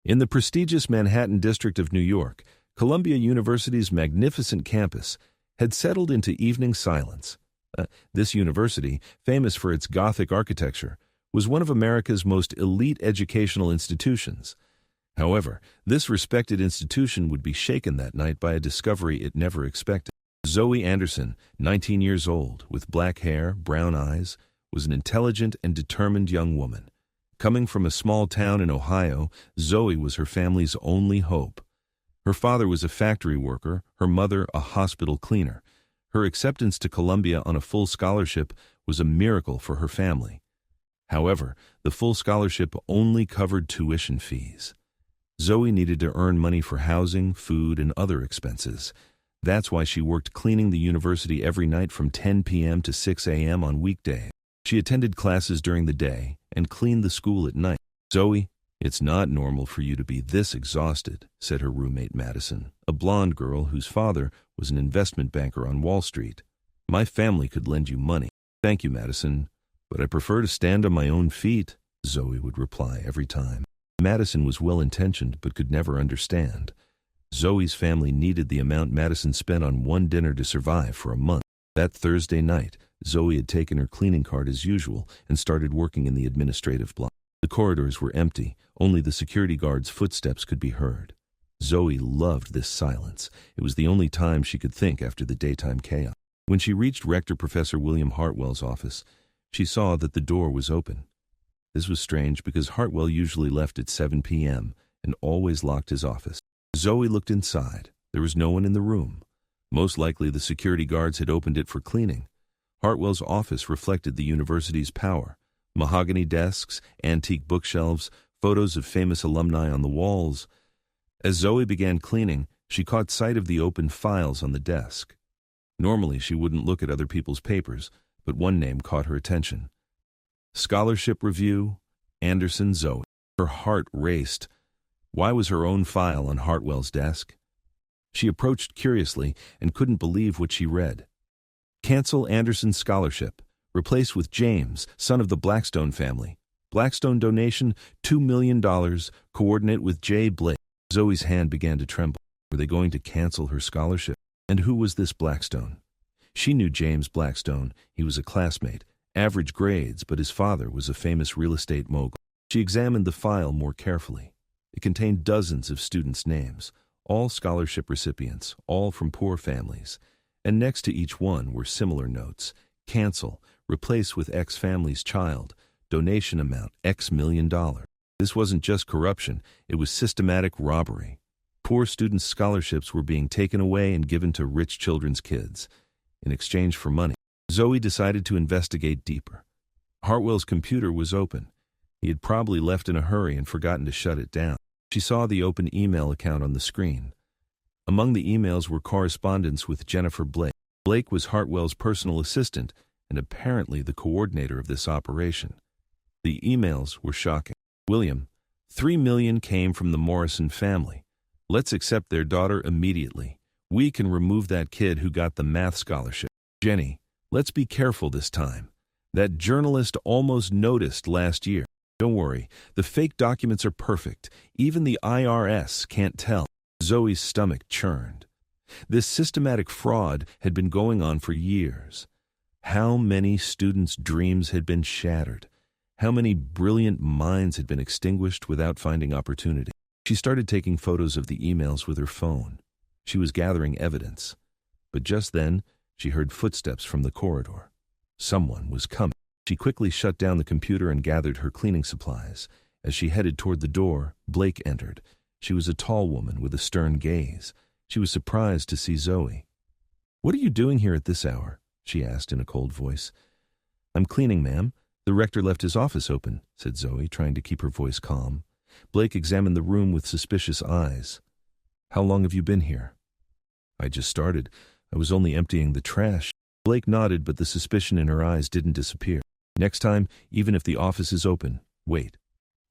In the prestigious Manhattan district of New York, Columbia University's magnificent campus had settled into evening silence. This university, famous for its Gothic architecture, was one of America's most elite educational institutions. However, this respected institution would be shaken that night by a discovery it never expected. Zoe Anderson, 19 years old, with black hair, brown eyes, was an intelligent and determined young woman. Coming from a small town in Ohio, Zoe was her family's only hope. Her father was a factory worker, her mother a hospital cleaner. Her acceptance to Columbia on a full scholarship was a miracle for her family. However, the full scholarship only covered tuition fees. Zoe needed to earn money for housing, food, and other expenses. That's why she worked cleaning the university every night from 10 p.m. to 6 a.m. on weekdays. She attended classes during the day and cleaned the school at night. "Zoe, it's not normal for you to be this exhausted," said her roommate Madison, a blonde girl whose father was an investment banker on Wall Street. "My family could lend you money." "Thank you, Madison, but I prefer to stand on my own feet," Zoe would reply every time. Madison was well-intentioned but could never understand. Zoe's family needed the amount Madison spent on one dinner to survive for a month. That Thursday night, Zoe had taken her cleaning cart as usual and started working in the administrative block. The corridors were empty. Only the security guard's footsteps could be heard. Zoe loved this silence. It was the only time she could think after the daytime chaos. When she reached Rector Professor William Hartwell's office, she saw that the door was open. This was strange because Hartwell usually left at 7 p.m. and always locked his office. Zoe looked inside. There was no one in the room. Most likely the security guards had opened it for cleaning. Hartwell's office reflected the university's power. Mahogany desks, antique bookshelves, photos of famous alumni on the walls. As Zoe began cleaning, she caught sight of the open files on the desk. Normally she wouldn't look at other people's papers, but one name caught her attention. Scholarship Review, Anderson Zoe. Her heart raced. Why was her own file on Hartwell's desk? She approached curiously and couldn't believe what she read. Cancel Anderson's scholarship. Replace with James, son of the Blackstone family. Blackstone donation, $2 million. Coordinate with J. Blake. Zoe's hand began to tremble. Were they going to cancel her scholarship? And who was this Blackstone? She knew James Blackstone. He was a classmate. Average grades, but his father was a famous real estate mogul. She examined the file more carefully. It contained dozens of students' names, all scholarship recipients, all from poor families. And next to each one were similar notes. Cancel, replace with X family's child, donation amount X million dollars. This wasn't just corruption, it was systematic robbery. Poor students' scholarships were being taken away and given to rich children's kids in exchange for money. Zoe decided to investigate deeper. Hartwell's computer was open. He had probably left in a hurry and forgotten to shut it down. She saw the open email account on the screen. Among the emails were correspondence with Jennifer Blake. Blake was Hartwell's personal assistant and apparently the coordinator of this operation. The emails were shocking. William, $3 million came from the Morrison family. Let's accept their daughter immediately. We can remove that kid who got the math scholarship. Jenny, let's be careful this time. That journalist almost noticed last year. Don't worry, the fake documents are perfect. Even the IRS can't tell. Zoe's stomach churned. This systematic fraud had been going on for years. How many students' dreams had been shattered? How many brilliant minds had been extinguished without finding opportunity? She started taking photos of the emails with her phone. She was gathering evidence. But just then, she heard footsteps from the corridor. Someone was coming. She quickly shut down the computer and gathered her cleaning supplies. As she headed toward the door, Blake entered. She was a tall woman with a stern gaze. She was surprised to see Zoe. "What are you doing here at this hour?" she asked in a cold voice. "I'm cleaning, ma'am. The rector left his office open," said Zoe, trying to keep her voice calm. Blake examined the room with suspicious eyes. "How long have you been here?" "I just started. I was only emptying the trash." Blake nodded, but the suspicion in her eyes didn't disappear. "Next time, even if the office is open, wait.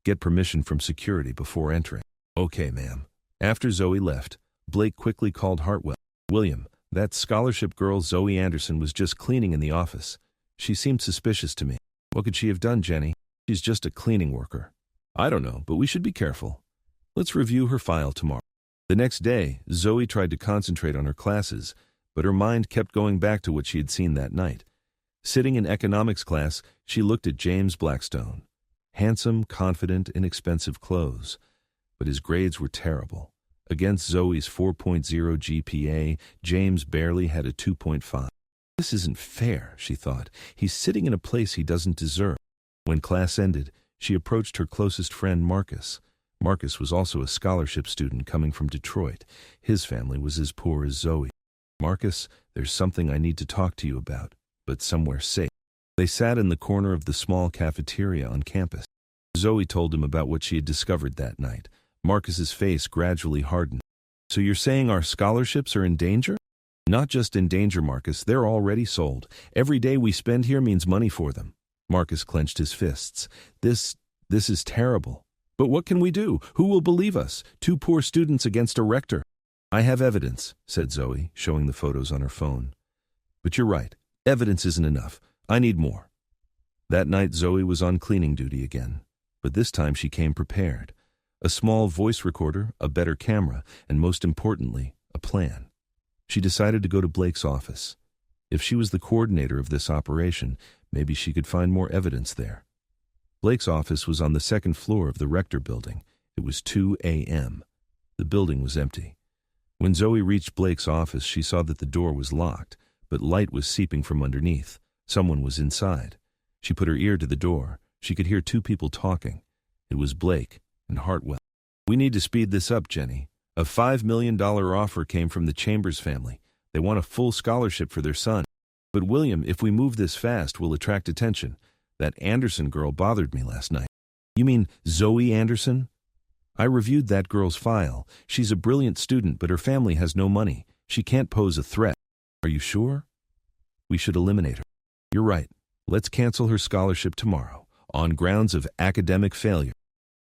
Get permission from security before entering." "Okay, ma'am." After Zoe left, Blake quickly called Hartwell. "William, that scholarship girl Zoe Anderson was just cleaning in the office. She seemed suspicious to me." "What could she have done, Jenny?" "She's just a cleaning worker." "I don't know, but we should be careful." Let's review her file tomorrow. The next day, Zoe tried to concentrate on her classes, but her mind kept going back to what she had seen that night. Sitting in economics class, she looked at James Blackstone. Handsome, confident, inexpensive clothes. But his grades were terrible. Against Zoe's 4.0 GPA, James barely had a 2.5. This isn't fair, she thought. He's sitting in a place he doesn't deserve. When class ended, she approached her closest friend, Marcus. Marcus was also a scholarship student coming from Detroit. His family was as poor as Zoe. Marcus, there's something I need to talk to you about, but somewhere safe. They sat in the corner of the small cafeteria on campus. Zoe told him about what she had discovered that night. Marcus's face gradually hardened. So you're saying our scholarships are in danger? Not just in danger, Marcus. They're already sold. Every day we spend here means money for them. Marcus clenched his fists. This is terrible. But what can we do? Who will believe us? Two poor students against a rector. I have evidence, said Zoe, showing the photos on her phone. But you're right. Evidence isn't enough. I need more. That night, Zoe was on cleaning duty again. But this time she came prepared. A small voice recorder, a better camera, and most importantly, a plan. She decided to go to Blake's office. If she was the coordinator of this operation, maybe she could find more evidence there. Blake's office was on the second floor of the rector building. It was 2 a.m. The building was empty. When Zoe reached Blake's office, she saw that the door was locked, but light was seeping from underneath. Someone was inside. She put her ear to the door. She could hear two people talking. It was Blake and Hartwell. We need to speed this up, Jenny. A $5 million offer came from the Chambers family. They want a full scholarship for their son. But William, if we move this fast, we'll attract attention. That Anderson girl bothered me last night. You mean Zoe Anderson? I reviewed that girl's file. She's a brilliant student, but her family has no money. She can't pose a threat. Are you sure? We should eliminate her. You're right. Let's cancel her scholarship tomorrow, on grounds of academic failure.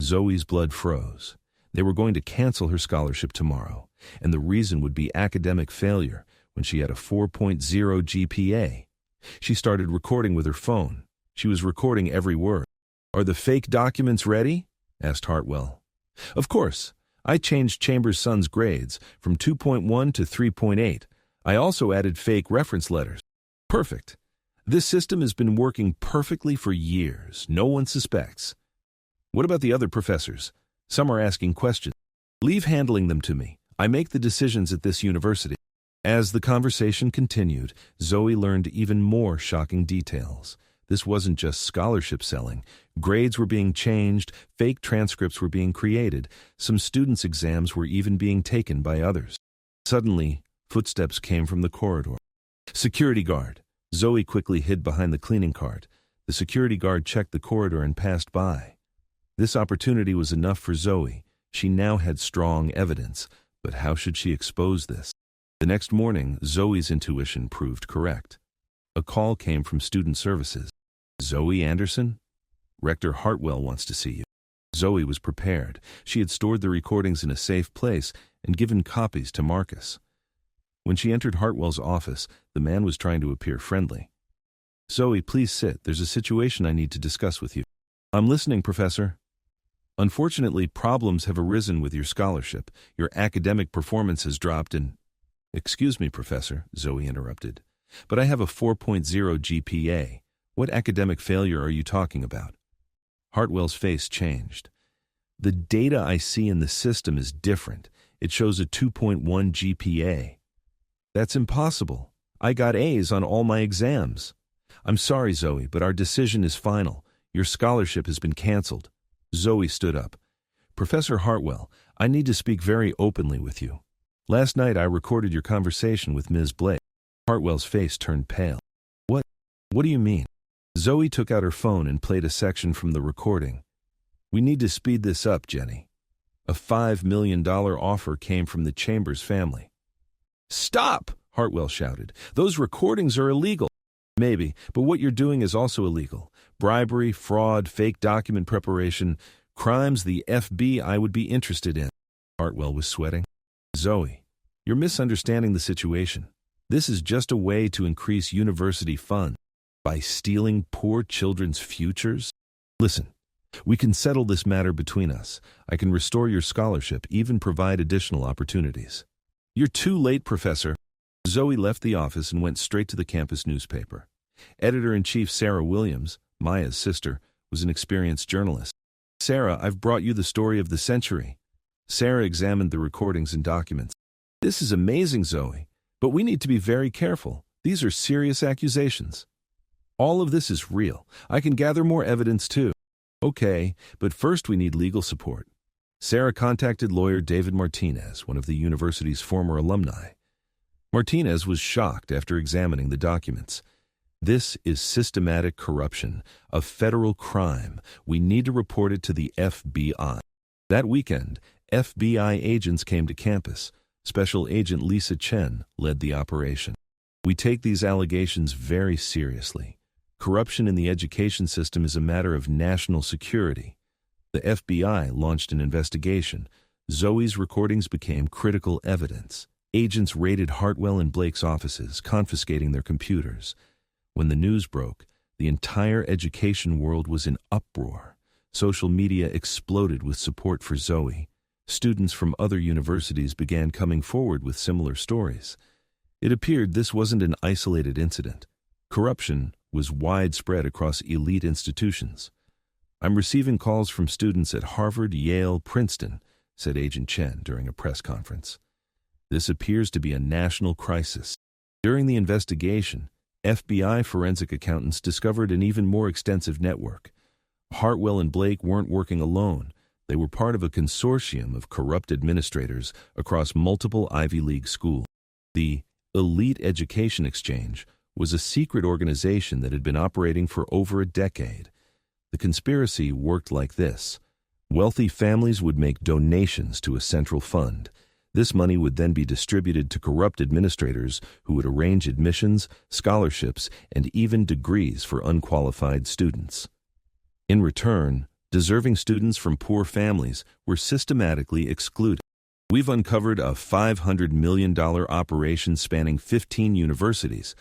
Zoe's blood froze. They were going to cancel her scholarship tomorrow, and the reason would be academic failure when she had a 4.0 GPA. She started recording with her phone. She was recording every word. Are the fake documents ready? Asked Hartwell. Of course. I changed Chambers' son's grades from 2.1 to 3.8. I also added fake reference letters. Perfect. This system has been working perfectly for years. No one suspects. What about the other professors? Some are asking questions. Leave handling them to me. I make the decisions at this university. As the conversation continued, Zoe learned even more shocking details. This wasn't just scholarship selling. Grades were being changed, fake transcripts were being created, some students' exams were even being taken by others. Suddenly, footsteps came from the corridor. Security guard. Zoe quickly hid behind the cleaning cart. The security guard checked the corridor and passed by. This opportunity was enough for Zoe. She now had strong evidence, but how should she expose this? The next morning, Zoe's intuition proved correct. A call came from student services. Zoe Anderson? Rector Hartwell wants to see you. Zoe was prepared. She had stored the recordings in a safe place and given copies to Marcus. When she entered Hartwell's office, the man was trying to appear friendly. Zoe, please sit. There's a situation I need to discuss with you. I'm listening, Professor. Unfortunately, problems have arisen with your scholarship. Your academic performance has dropped and... Excuse me, Professor, Zoe interrupted. But I have a 4.0 GPA. What academic failure are you talking about? Hartwell's face changed. The data I see in the system is different. It shows a 2.1 GPA. That's impossible. I got A's on all my exams. I'm sorry, Zoe, but our decision is final. Your scholarship has been canceled. Zoe stood up. Professor Hartwell, I need to speak very openly with you. Last night I recorded your conversation with Ms. Blake. Hartwell's face turned pale. What do you mean? Zoe took out her phone and played a section from the recording. We need to speed this up, Jenny. A $5 million offer came from the Chambers family. Stop! Hartwell shouted. Those recordings are illegal. Maybe, but what you're doing is also illegal. Bribery, fraud, fake document preparation, crimes the FBI would be interested in. Hartwell was sweating. Zoe, you're misunderstanding the situation. This is just a way to increase university funds. By stealing poor children's futures? Listen, We can settle this matter between us. I can restore your scholarship, even provide additional opportunities. You're too late, Professor. Zoe left the office and went straight to the campus newspaper. Editor-in-Chief Sarah Williams, Maya's sister, was an experienced journalist. Sarah, I've brought you the story of the century. Sarah examined the recordings and documents. This is amazing, Zoe, but we need to be very careful. These are serious accusations. All of this is real. I can gather more evidence too. Okay, but first we need legal support. Sarah contacted lawyer David Martinez, one of the university's former alumni. Martinez was shocked after examining the documents. This is systematic corruption, a federal crime. We need to report it to the FBI. That weekend, FBI agents came to campus. Special Agent Lisa Chen led the operation. We take these allegations very seriously. Corruption in the education system is a matter of national security. The FBI launched an investigation. Zoe's recordings became critical evidence. Agents raided Hartwell and Blake's offices, confiscating their computers. When the news broke, the entire education world was in uproar. Social media exploded with support for Zoe. Students from other universities began coming forward with similar stories. It appeared this wasn't an isolated incident. Corruption was widespread across elite institutions. I'm receiving calls from students at Harvard, Yale, Princeton, said Agent Chen during a press conference. This appears to be a national crisis. During the investigation, FBI forensic accountants discovered an even more extensive network. Hartwell and Blake weren't working alone. They were part of a consortium of corrupt administrators across multiple Ivy League schools. The Elite Education Exchange was a secret organization that had been operating for over a decade. The conspiracy worked like this. Wealthy families would make donations to a central fund. This money would then be distributed to corrupt administrators who would arrange admissions, scholarships, and even degrees for unqualified students. In return, deserving students from poor families were systematically excluded. We've uncovered a $500 million operation spanning 15 universities,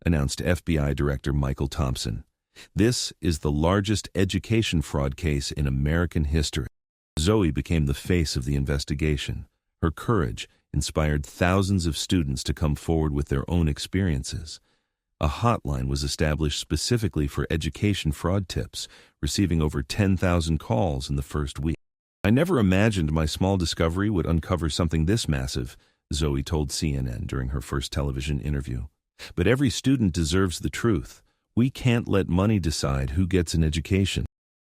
announced FBI Director Michael Thompson. This is the largest education fraud case in American history. Zoe became the face of the investigation. Her courage inspired thousands of students to come forward with their own experiences. A hotline was established specifically for education fraud tips, receiving over 10,000 calls in the first week. I never imagined my small discovery would uncover something this massive, Zoe told CNN during her first television interview. But every student deserves the truth. We can't let money decide who gets an education.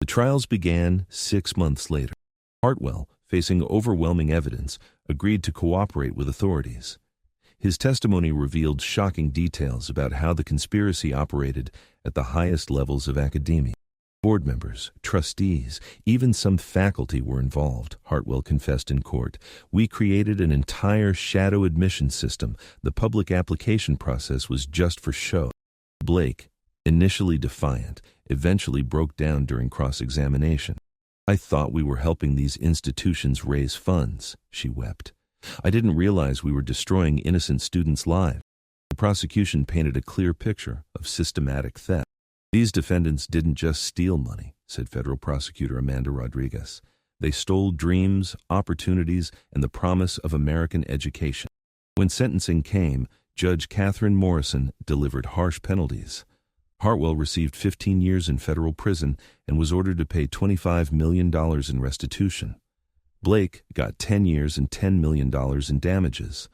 The trials began 6 months later. Hartwell, facing overwhelming evidence, agreed to cooperate with authorities. His testimony revealed shocking details about how the conspiracy operated at the highest levels of academia. Board members, trustees, even some faculty were involved, Hartwell confessed in court. We created an entire shadow admission system. The public application process was just for show. Blake, initially defiant, eventually broke down during cross-examination. I thought we were helping these institutions raise funds, she wept. I didn't realize we were destroying innocent students' lives. The prosecution painted a clear picture of systematic theft. These defendants didn't just steal money, said federal prosecutor Amanda Rodriguez. They stole dreams, opportunities, and the promise of American education. When sentencing came, Judge Catherine Morrison delivered harsh penalties. Hartwell received 15 years in federal prison and was ordered to pay $25 million in restitution. Blake got 10 years and $10 million in damages.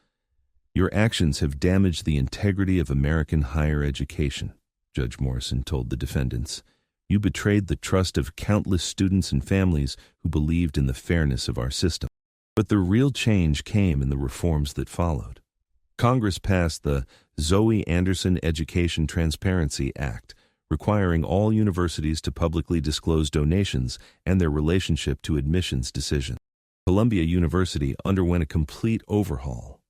Your actions have damaged the integrity of American higher education, Judge Morrison told the defendants. You betrayed the trust of countless students and families who believed in the fairness of our system. But the real change came in the reforms that followed. Congress passed the Zoe Anderson Education Transparency Act, requiring all universities to publicly disclose donations and their relationship to admissions decisions. Columbia University underwent a complete overhaul.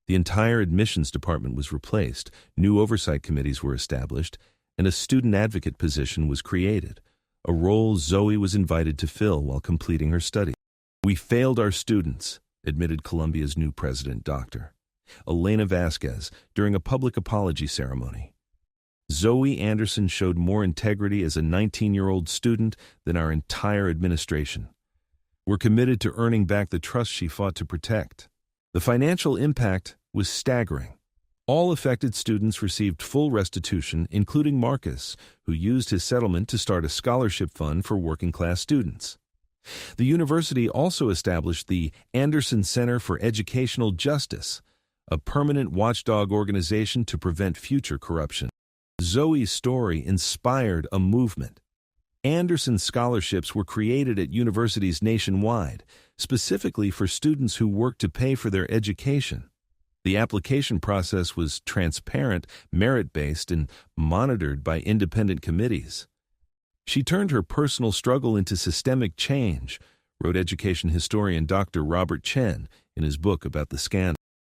The entire admissions department was replaced, new oversight committees were established, and a student advocate position was created, a role Zoe was invited to fill while completing her study. We failed our students, admitted Columbia's new president, Dr. Elena Vasquez, during a public apology ceremony. Zoe Anderson showed more integrity as a 19-year-old student than our entire administration. We're committed to earning back the trust she fought to protect. The financial impact was staggering. All affected students received full restitution, including Marcus, who used his settlement to start a scholarship fund for working-class students. The university also established the Anderson Center for Educational Justice, a permanent watchdog organization to prevent future corruption. Zoe's story inspired a movement. Anderson scholarships were created at universities nationwide, specifically for students who worked to pay for their education. The application process was transparent, merit-based, and monitored by independent committees. She turned her personal struggle into systemic change, wrote education historian Dr. Robert Chen in his book about the scandal.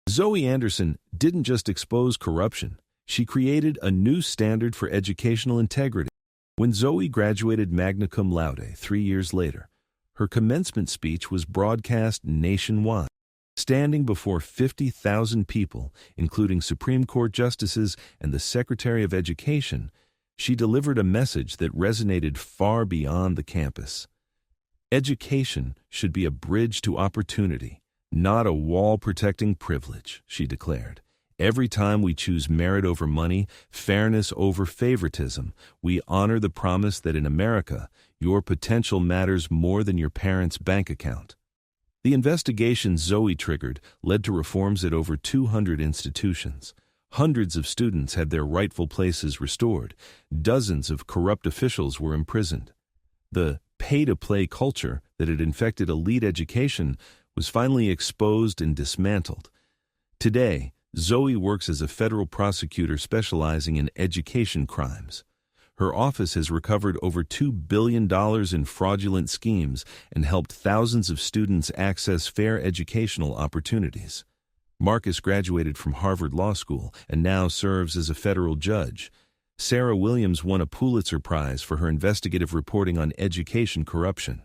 Zoe Anderson didn't just expose corruption, she created a new standard for educational integrity. When Zoe graduated magna cum laude 3 years later, her commencement speech was broadcast nationwide. Standing before 50,000 people, including Supreme Court justices and the Secretary of Education, she delivered a message that resonated far beyond the campus. Education should be a bridge to opportunity, not a wall protecting privilege, she declared. Every time we choose merit over money, fairness over favoritism, we honor the promise that in America, your potential matters more than your parents' bank account. The investigation Zoe triggered led to reforms at over 200 institutions. Hundreds of students had their rightful places restored. Dozens of corrupt officials were imprisoned. The pay-to-play culture that had infected elite education was finally exposed and dismantled. Today, Zoe works as a federal prosecutor specializing in education crimes. Her office has recovered over $2 billion in fraudulent schemes and helped thousands of students access fair educational opportunities. Marcus graduated from Harvard Law School and now serves as a federal judge. Sarah Williams won a Pulitzer Prize for her investigative reporting on education corruption.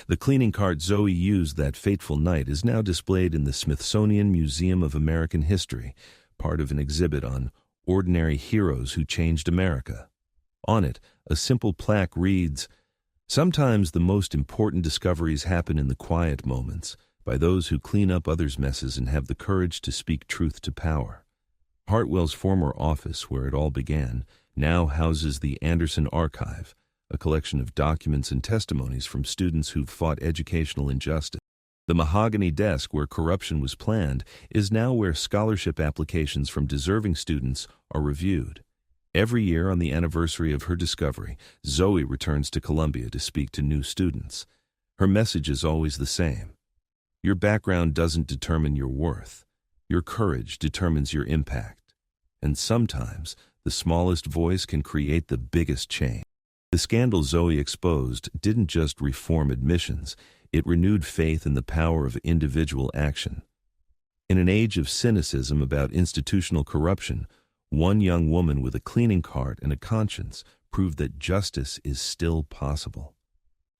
The cleaning cart Zoe used that fateful night is now displayed in the Smithsonian Museum of American History, part of an exhibit on ordinary heroes who changed America. On it, a simple plaque reads, "Sometimes the most important discoveries happen in the quiet moments, by those who clean up others' messes and have the courage to speak truth to power." Hartwell's former office, where it all began, now houses the Anderson Archive, a collection of documents and testimonies from students who've fought educational injustice. The mahogany desk where corruption was planned is now where scholarship applications from deserving students are reviewed. Every year on the anniversary of her discovery, Zoe returns to Columbia to speak to new students. Her message is always the same. Your background doesn't determine your worth. Your courage determines your impact. And sometimes, the smallest voice can create the biggest change. The scandal Zoe exposed didn't just reform admissions, it renewed faith in the power of individual action. In an age of cynicism about institutional corruption, one young woman with a cleaning cart and a conscience proved that justice is still possible.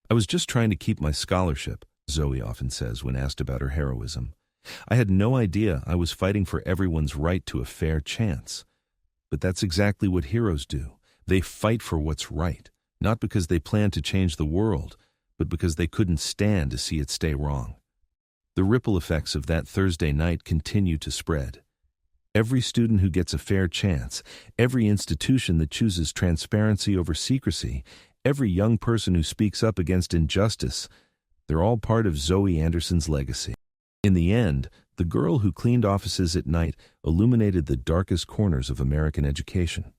"I was just trying to keep my scholarship," Zoe often says when asked about her heroism. "I had no idea I was fighting for everyone's right to a fair chance." But that's exactly what heroes do. They fight for what's right, not because they plan to change the world, but because they couldn't stand to see it stay wrong. The ripple effects of that Thursday night continue to spread. Every student who gets a fair chance, every institution that chooses transparency over secrecy, every young person who speaks up against injustice, they're all part of Zoe Anderson's legacy. In the end, the girl who cleaned offices at night illuminated the darkest corners of American education.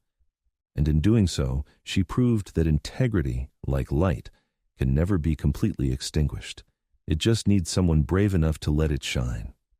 And in doing so, she proved that integrity, like light, can never be completely extinguished. It just needs someone brave enough to let it shine.